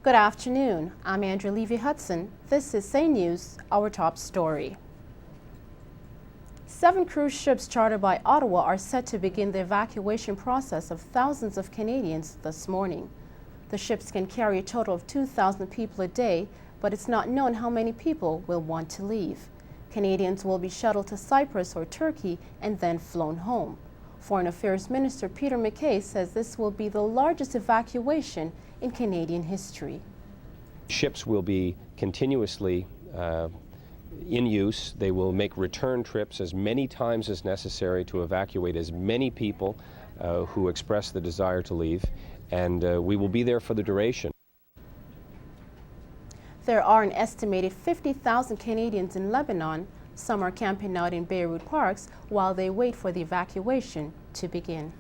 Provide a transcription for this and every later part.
Good afternoon. I'm Andrea Levy Hudson. This is Say News, our top story. 7 cruise ships chartered by Ottawa are set to begin the evacuation process of thousands of Canadians this morning. The ships can carry a total of 2,000 people a day, but it's not known how many people will want to leave. Canadians will be shuttled to Cyprus or Turkey and then flown home. Foreign Affairs Minister Peter MacKay says this will be the largest evacuation in Canadian history. Ships will be continuously in use. They will make return trips as many times as necessary to evacuate as many people who express the desire to leave, and we will be there for the duration. There are an estimated 50,000 Canadians in Lebanon. Some are camping out in Beirut parks while they wait for the evacuation to begin.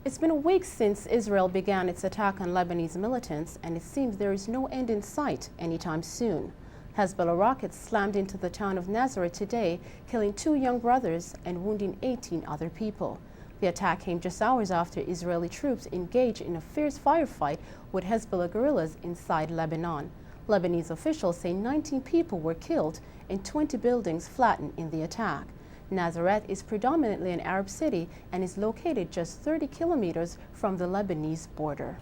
It's been a week since Israel began its attack on Lebanese militants, and it seems there is no end in sight anytime soon. Hezbollah rockets slammed into the town of Nazareth today, killing 2 young brothers and wounding 18 other people. The attack came just hours after Israeli troops engaged in a fierce firefight with Hezbollah guerrillas inside Lebanon. Lebanese officials say 19 people were killed and 20 buildings flattened in the attack. Nazareth is predominantly an Arab city and is located just 30 kilometers from the Lebanese border.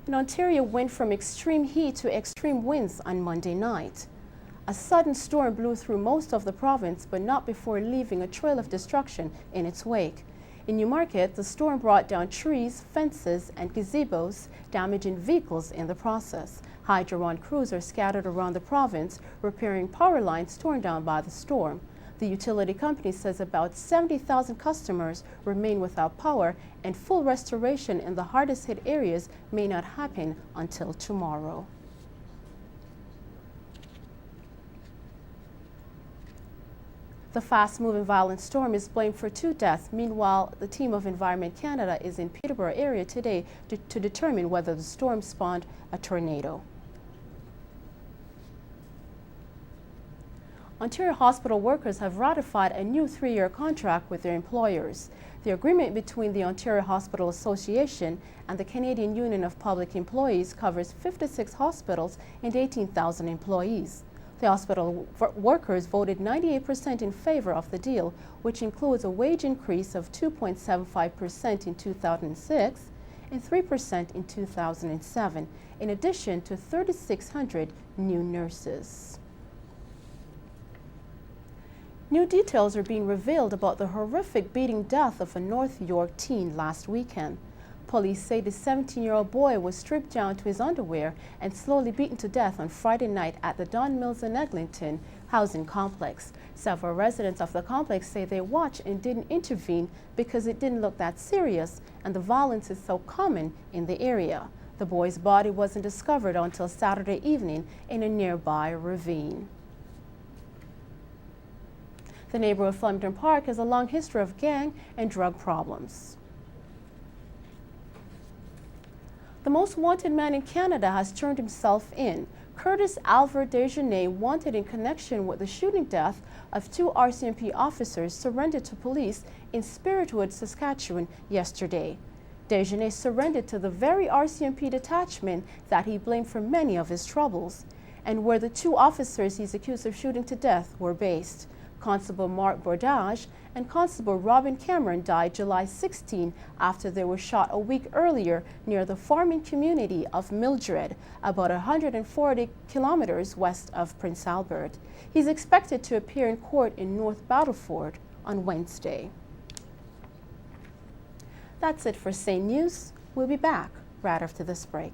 In Ontario went from extreme heat to extreme winds on Monday night. A sudden storm blew through most of the province, but not before leaving a trail of destruction in its wake. In Newmarket, the storm brought down trees, fences, and gazebos, damaging vehicles in the process. Hydro crews are scattered around the province, repairing power lines torn down by the storm. The utility company says about 70,000 customers remain without power, and full restoration in the hardest hit areas may not happen until tomorrow. The fast-moving violent storm is blamed for 2 deaths. Meanwhile, the team of Environment Canada is in Peterborough area today to determine whether the storm spawned a tornado. Ontario hospital workers have ratified a new 3-year contract with their employers. The agreement between the Ontario Hospital Association and the Canadian Union of Public Employees covers 56 hospitals and 18,000 employees. The hospital workers voted 98% in favor of the deal, which includes a wage increase of 2.75% in 2006 and 3% in 2007, in addition to 3,600 new nurses. New details are being revealed about the horrific beating death of a North York teen last weekend. Police say the 17-year-old boy was stripped down to his underwear and slowly beaten to death on Friday night at the Don Mills and Eglinton housing complex. Several residents of the complex say they watched and didn't intervene because it didn't look that serious and the violence is so common in the area. The boy's body wasn't discovered until Saturday evening in a nearby ravine. The neighborhood of Flemington Park has a long history of gang and drug problems. The most wanted man in Canada has turned himself in. Curtis Alvar Desjardins, wanted in connection with the shooting death of 2 RCMP officers, surrendered to police in Spiritwood, Saskatchewan yesterday. Desjardins surrendered to the very RCMP detachment that he blamed for many of his troubles, and where the 2 officers he's accused of shooting to death were based. Constable Mark Bordage and Constable Robin Cameron died July 16 after they were shot a week earlier near the farming community of Mildred, about 140 kilometers west of Prince Albert. He's expected to appear in court in North Battleford on Wednesday. That's it for Say News. We'll be back right after this break.